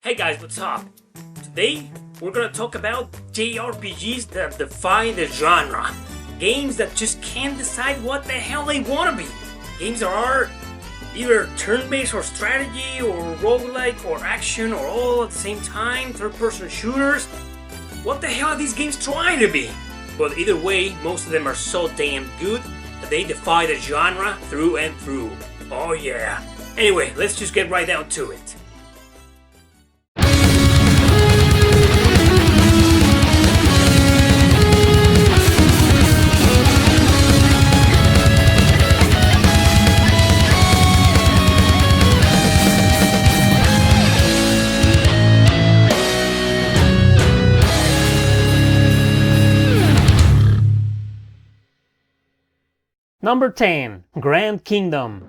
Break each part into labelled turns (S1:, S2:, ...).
S1: Hey guys, what's up? Today we're gonna talk about JRPGs that defy the genre. Games that just can't decide what the hell they wanna be. Games that are either turn-based or strategy or roguelike or action or all at the same time, third-person shooters. What the hell are these games trying to be? But either way, most of them are so damn good that they defy the genre through and through. Oh yeah. Anyway, let's just get right down to it.
S2: Number 10. Grand Kingdom.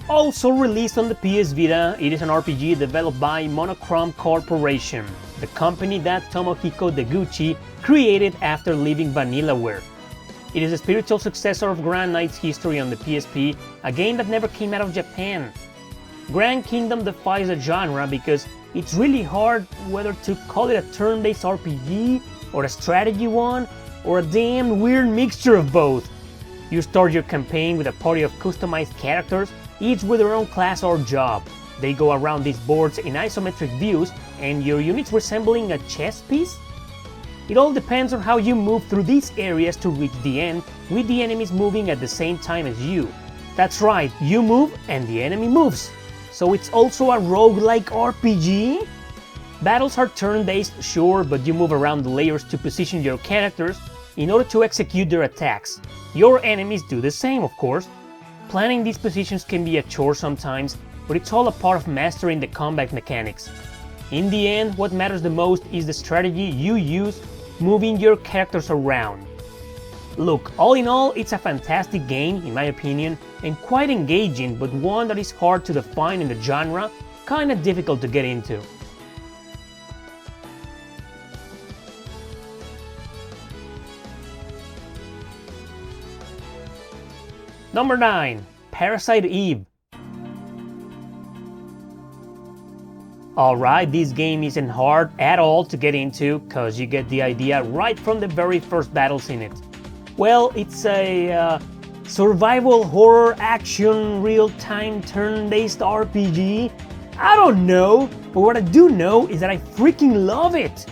S2: Also released on the PS Vita, it is an RPG developed by Monochrome Corporation, the company that Tomohiko Deguchi created after leaving Vanillaware. It is a spiritual successor of Grand Knight's History on the PSP, a game that never came out of Japan. Grand Kingdom defies the genre because it's really hard whether to call it a turn-based RPG or a strategy one, or a damn weird mixture of both. You start your campaign with a party of customized characters, each with their own class or job. They go around these boards in isometric views, and your units resembling a chess piece? It all depends on how you move through these areas to reach the end, with the enemies moving at the same time as you. That's right, you move and the enemy moves. So it's also a roguelike RPG? Battles are turn-based, sure, but you move around the layers to position your characters in order to execute their attacks. Your enemies do the same, of course. Planning these positions can be a chore sometimes, but it's all a part of mastering the combat mechanics. In the end, what matters the most is the strategy you use moving your characters around. Look, all in all, it's a fantastic game, in my opinion, and quite engaging, but one that is hard to define in the genre, kinda difficult to get into. Number 9. Parasite Eve. Alright, this game isn't hard at all to get into, cause you get the idea right from the very first battles in it. Well, it's a survival horror action real-time turn-based RPG. I don't know, but what I do know is that I freaking love it!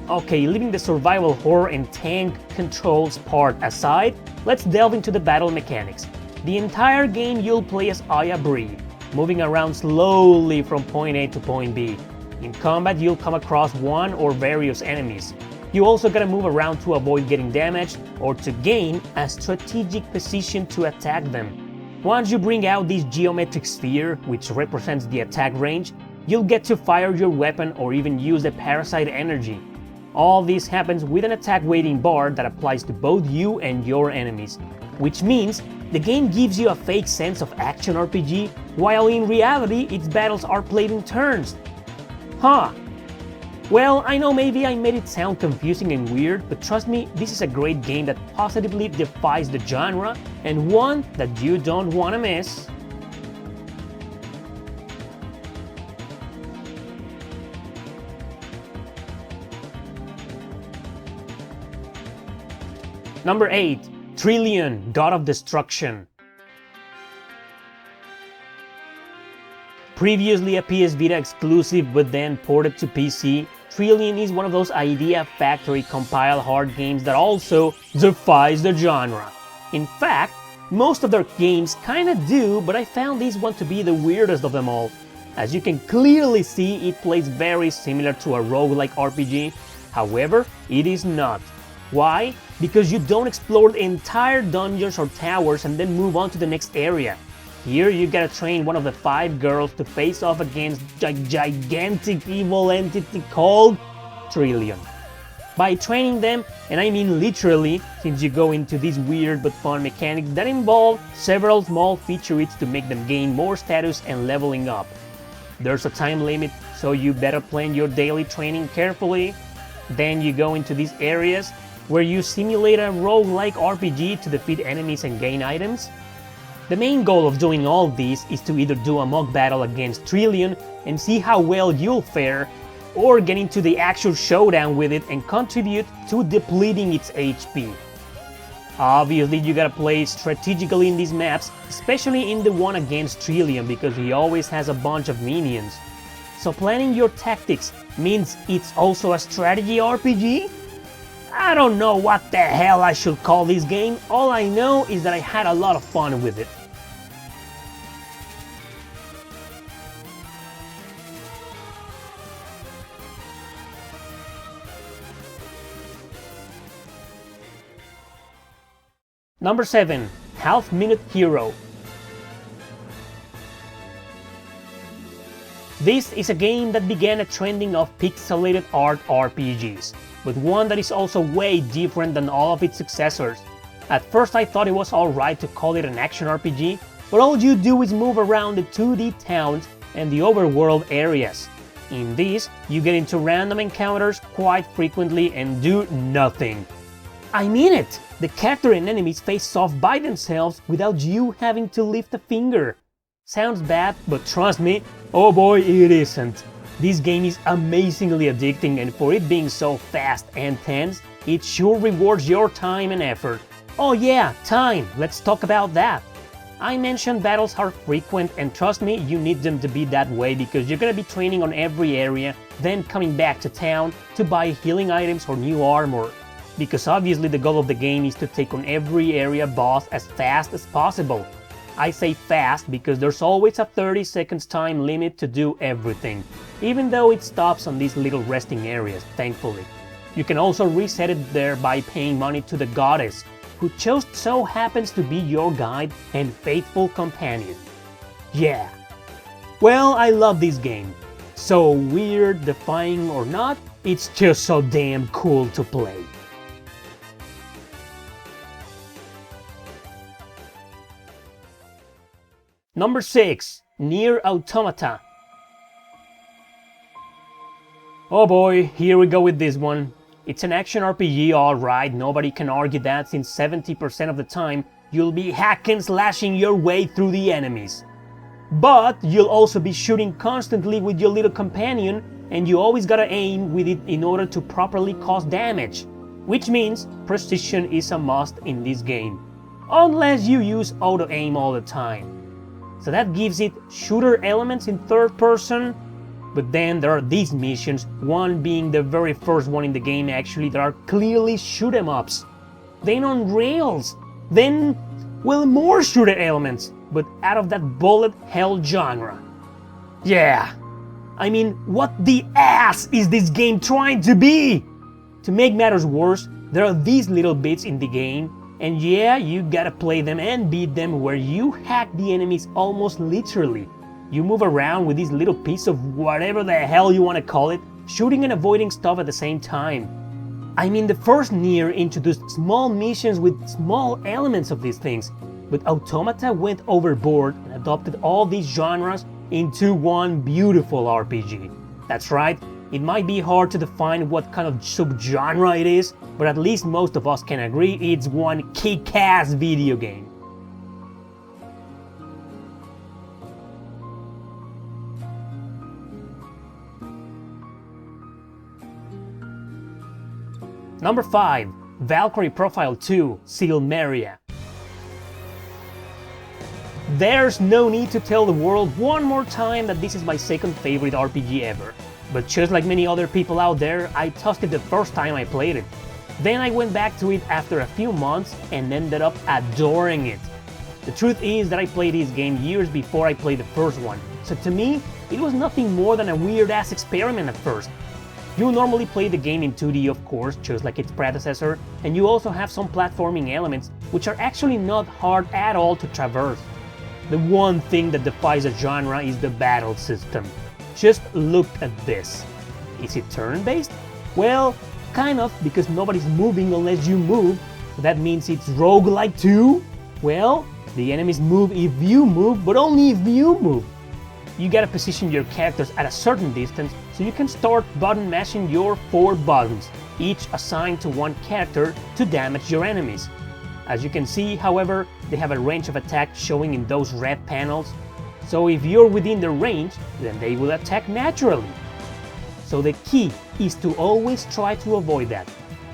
S2: Okay, leaving the survival horror and tank controls part aside, let's delve into the battle mechanics. The entire game you'll play as Aya Bree, moving around slowly from point A to point B. In combat you'll come across one or various enemies. You also gotta move around to avoid getting damaged or to gain a strategic position to attack them. Once you bring out this geometric sphere, which represents the attack range, you'll get to fire your weapon or even use the parasite energy. All this happens with an attack weighting bar that applies to both you and your enemies, which means the game gives you a fake sense of action RPG, while in reality its battles are played in turns. Huh. Well, I know maybe I made it sound confusing and weird, but trust me, this is a great game that positively defies the genre, and one that you don't want to miss. Number 8. Trillion, God of Destruction. Previously a PS Vita exclusive but then ported to PC, Trillion is one of those Idea Factory compile hard games that also defies the genre. In fact, most of their games kinda do, but I found this one to be the weirdest of them all. As you can clearly see, it plays very similar to a roguelike RPG, however, it is not. Why? Because you don't explore the entire dungeons or towers and then move on to the next area. Here you gotta train one of the 5 girls to face off against a gigantic evil entity called Trillion. By training them, and I mean literally, since you go into these weird but fun mechanics that involve several small features to make them gain more status and leveling up. There's a time limit, so you better plan your daily training carefully. Then you go into these areas where you simulate a roguelike RPG to defeat enemies and gain items. The main goal of doing all this is to either do a mock battle against Trillion and see how well you'll fare, or get into the actual showdown with it and contribute to depleting its HP. Obviously, you gotta play strategically in these maps, especially in the one against Trillion, because he always has a bunch of minions. So planning your tactics means it's also a strategy RPG? I don't know what the hell I should call this game, all I know is that I had a lot of fun with it. Number 7. Half Minute Hero. This is a game that began a trending of pixelated art RPGs, but one that is also way different than all of its successors. At first I thought it was alright to call it an action RPG, but all you do is move around the 2D towns and the overworld areas. In this, you get into random encounters quite frequently and do nothing. I mean it! The character and enemies face off by themselves without you having to lift a finger. Sounds bad, but trust me, oh boy, it isn't. This game is amazingly addicting, and for it being so fast and tense, it sure rewards your time and effort. Oh yeah, time, let's talk about that. I mentioned battles are frequent, and trust me, you need them to be that way because you're gonna be training on every area, then coming back to town to buy healing items or new armor. Because obviously the goal of the game is to take on every area boss as fast as possible. I say fast because there's always a 30 seconds time limit to do everything, even though it stops on these little resting areas, thankfully. You can also reset it there by paying money to the goddess, who just so happens to be your guide and faithful companion. Yeah. Well, I love this game. So weird, defying or not, it's just so damn cool to play. Number 6. Nier Automata. Oh boy, here we go with this one. It's an action RPG, alright, nobody can argue that since 70% of the time you'll be hacking slashing your way through the enemies. But you'll also be shooting constantly with your little companion, and you always gotta aim with it in order to properly cause damage. Which means precision is a must in this game. Unless you use auto-aim all the time. So that gives it shooter elements in third person, but then there are these missions, one being the very first one in the game actually, that are clearly shoot 'em ups. Then on rails, then, well, more shooter elements, but out of that bullet hell genre. Yeah, I mean, what the ass is this game trying to be? To make matters worse, there are these little bits in the game, and yeah, you gotta play them and beat them where you hack the enemies almost literally. You move around with this little piece of whatever the hell you wanna call it, shooting and avoiding stuff at the same time. I mean, the first Nier introduced small missions with small elements of these things, but Automata went overboard and adopted all these genres into one beautiful RPG. That's right, it might be hard to define what kind of subgenre it is, but at least most of us can agree it's one kick-ass video game. Number 5. Valkyrie Profile 2, Silmeria. There's no need to tell the world one more time that this is my second favorite RPG ever. But just like many other people out there, I tossed it the first time I played it. Then I went back to it after a few months and ended up adoring it. The truth is that I played this game years before I played the first one, so to me, it was nothing more than a weird-ass experiment at first. You normally play the game in 2D, of course, just like its predecessor, and you also have some platforming elements, which are actually not hard at all to traverse. The one thing that defies a genre is the battle system. Just look at this. Is it turn-based? Well, kind of, because nobody's moving unless you move, so that means it's roguelike too? Well, the enemies move if you move, but only if you move. You gotta position your characters at a certain distance so you can start button mashing your 4 buttons, each assigned to one character to damage your enemies. As you can see, however, they have a range of attack showing in those red panels, so if you're within the range, then they will attack naturally. So the key is to always try to avoid that.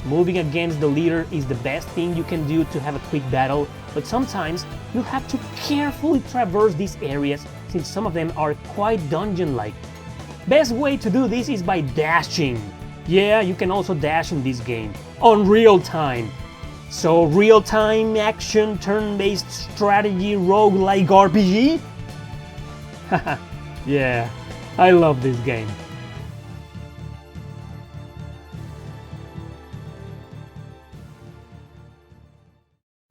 S2: Moving against the leader is the best thing you can do to have a quick battle, but sometimes you'll have to carefully traverse these areas since some of them are quite dungeon-like. Best way to do this is by dashing. Yeah, you can also dash in this game, on real time. So real-time action turn-based strategy roguelike RPG? Haha, yeah, I love this game.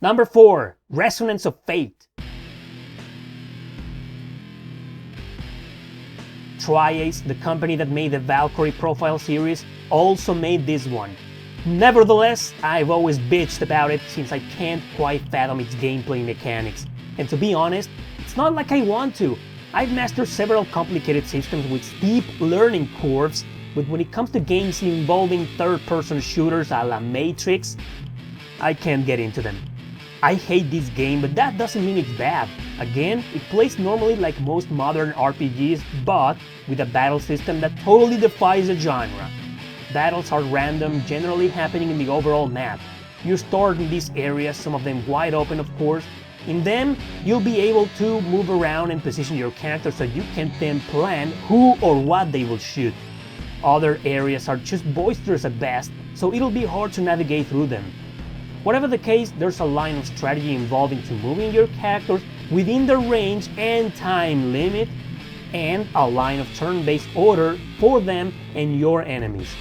S2: Number 4, Resonance of Fate. Tri-Ace, the company that made the Valkyrie Profile series, also made this one. Nevertheless, I've always bitched about it since I can't quite fathom its gameplay mechanics. And to be honest, it's not like I want to. I've mastered several complicated systems with steep learning curves, but when it comes to games involving third-person shooters a la Matrix, I can't get into them. I hate this game, but that doesn't mean it's bad. Again, it plays normally like most modern RPGs, but with a battle system that totally defies the genre. Battles are random, generally happening in the overall map. You're stored in these areas, some of them wide open of course. In them, you'll be able to move around and position your character so you can then plan who or what they will shoot. Other areas are just boisterous at best, so it'll be hard to navigate through them. Whatever the case, there's a line of strategy involving to moving your characters within the range and time limit, and a line of turn-based order for them and your enemies.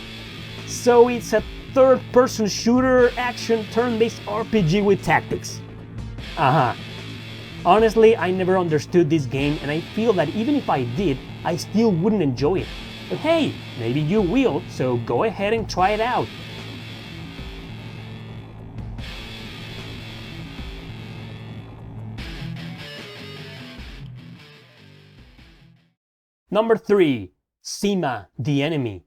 S2: So it's a third-person shooter action turn-based RPG with tactics. Honestly, I never understood this game, and I feel that even if I did, I still wouldn't enjoy it. But hey, maybe you will, so go ahead and try it out. Number 3, Seema the Enemy.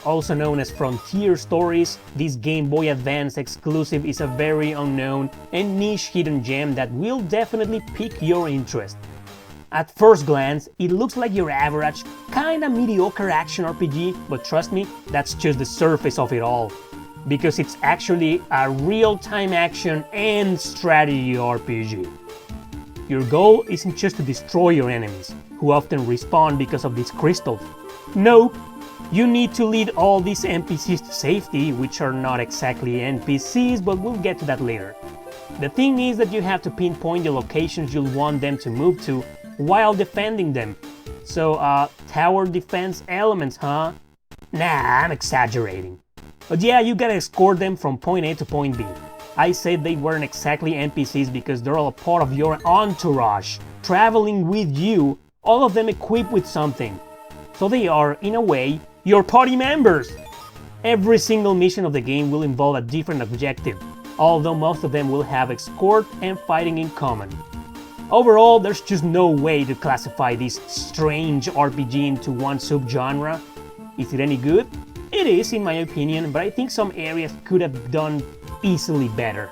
S2: Also known as Frontier Stories, this Game Boy Advance exclusive is a very unknown and niche hidden gem that will definitely pique your interest. At first glance, it looks like your average, kinda mediocre action RPG, but trust me, that's just the surface of it all. Because it's actually a real-time action and strategy RPG. Your goal isn't just to destroy your enemies, who often respawn because of these crystals. No, you need to lead all these NPCs to safety, which are not exactly NPCs, but we'll get to that later. The thing is that you have to pinpoint the locations you'll want them to move to while defending them. So, tower defense elements, huh? Nah, I'm exaggerating. But yeah, you gotta escort them from point A to point B. I said they weren't exactly NPCs because they're all a part of your entourage, traveling with you, all of them equipped with something. So they are, in a way, your party members! Every single mission of the game will involve a different objective, although most of them will have escort and fighting in common. Overall, there's just no way to classify this strange RPG into one subgenre. Is it any good? It is, in my opinion, but I think some areas could have done easily better.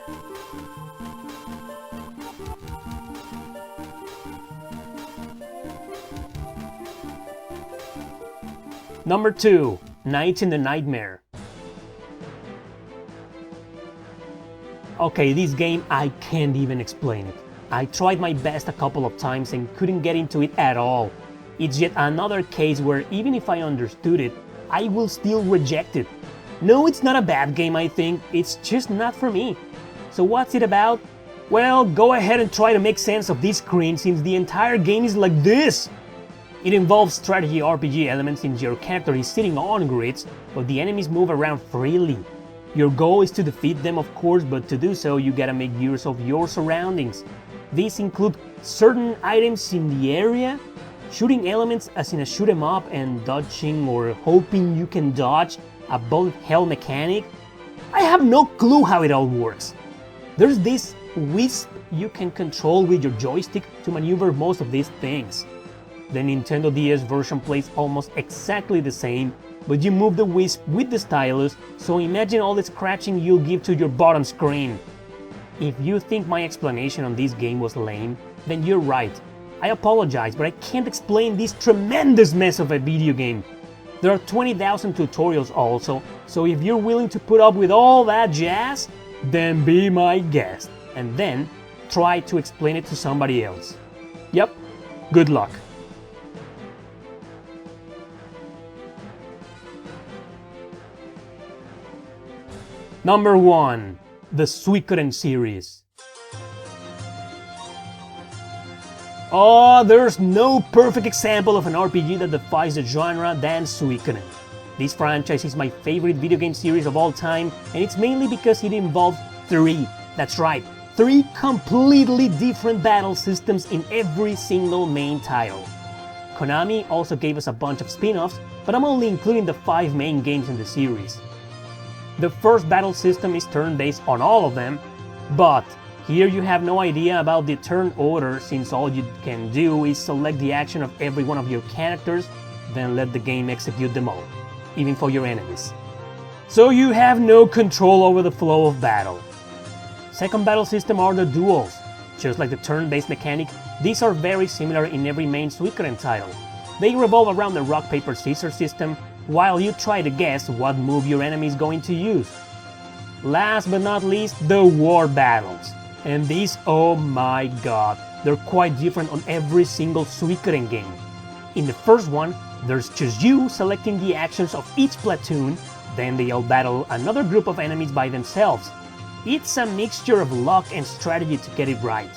S2: Number 2, Night in the Nightmare. Okay, this game, I can't even explain it. I tried my best a couple of times and couldn't get into it at all. It's yet another case where even if I understood it, I will still reject it. No, it's not a bad game, I think, it's just not for me. So what's it about? Well, go ahead and try to make sense of this screen since the entire game is like this. It involves strategy RPG elements since your character is sitting on grids, but the enemies move around freely. Your goal is to defeat them of course, but to do so you gotta make use of your surroundings. These include certain items in the area, shooting elements as in a shoot 'em up, and dodging or hoping you can dodge, a bullet hell mechanic. I have no clue how it all works. There's this wisp you can control with your joystick to maneuver most of these things. The Nintendo DS version plays almost exactly the same, but you move the wisp with the stylus, so imagine all the scratching you'll give to your bottom screen. If you think my explanation on this game was lame, then you're right. I apologize, but I can't explain this tremendous mess of a video game. There are 20,000 tutorials also, so if you're willing to put up with all that jazz, then be my guest, and then try to explain it to somebody else. Yep, good luck. Number 1. The Suikoden series. Oh, there's no perfect example of an RPG that defies the genre than Suikoden. This franchise is my favorite video game series of all time, and it's mainly because it involves 3, that's right, 3 completely different battle systems in every single main title. Konami also gave us a bunch of spin-offs, but I'm only including the 5 main games in the series. The first battle system is turn-based on all of them, but here you have no idea about the turn order, since all you can do is select the action of every one of your characters, then let the game execute them all, even for your enemies. So you have no control over the flow of battle. Second battle system are the duels. Just like the turn-based mechanic, these are very similar in every main Suikoden title. They revolve around the rock-paper-scissors system, while you try to guess what move your enemy is going to use. Last but not least, the war battles. And these, oh my god, they're quite different on every single Suikoden game. In the first one, there's just you selecting the actions of each platoon, then they all battle another group of enemies by themselves. It's a mixture of luck and strategy to get it right.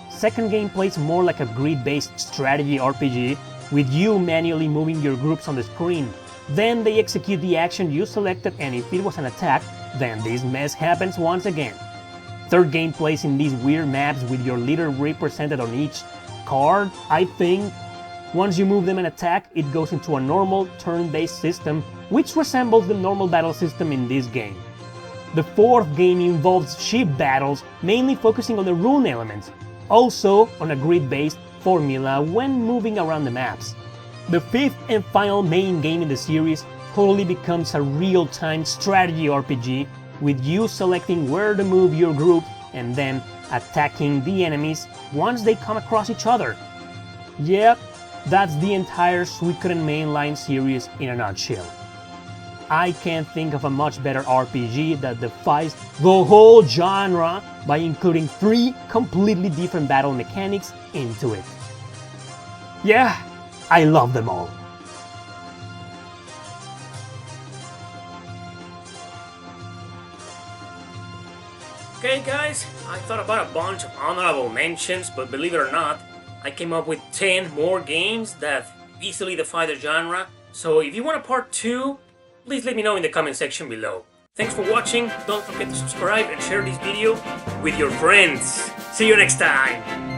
S2: Second game plays more like a grid-based strategy RPG, with you manually moving your groups on the screen. Then they execute the action you selected, and if it was an attack, then this mess happens once again. Third game plays in these weird maps with your leader represented on each card, I think. Once you move them and attack, it goes into a normal turn-based system, which resembles the normal battle system in this game. The fourth game involves ship battles, mainly focusing on the rune elements, also on a grid-based formula when moving around the maps. The fifth and final main game in the series totally becomes a real-time strategy RPG, with you selecting where to move your group and then attacking the enemies once they come across each other. Yep, that's the entire Suikoden mainline series in a nutshell. I can't think of a much better RPG that defies the whole genre by including 3 completely different battle mechanics into it. Yeah, I love them all.
S1: Okay guys, I thought about a bunch of honorable mentions, but believe it or not, I came up with 10 more games that easily defy the genre. So if you want a part 2, please let me know in the comment section below. Thanks for watching, don't forget to subscribe and share this video with your friends. See you next time!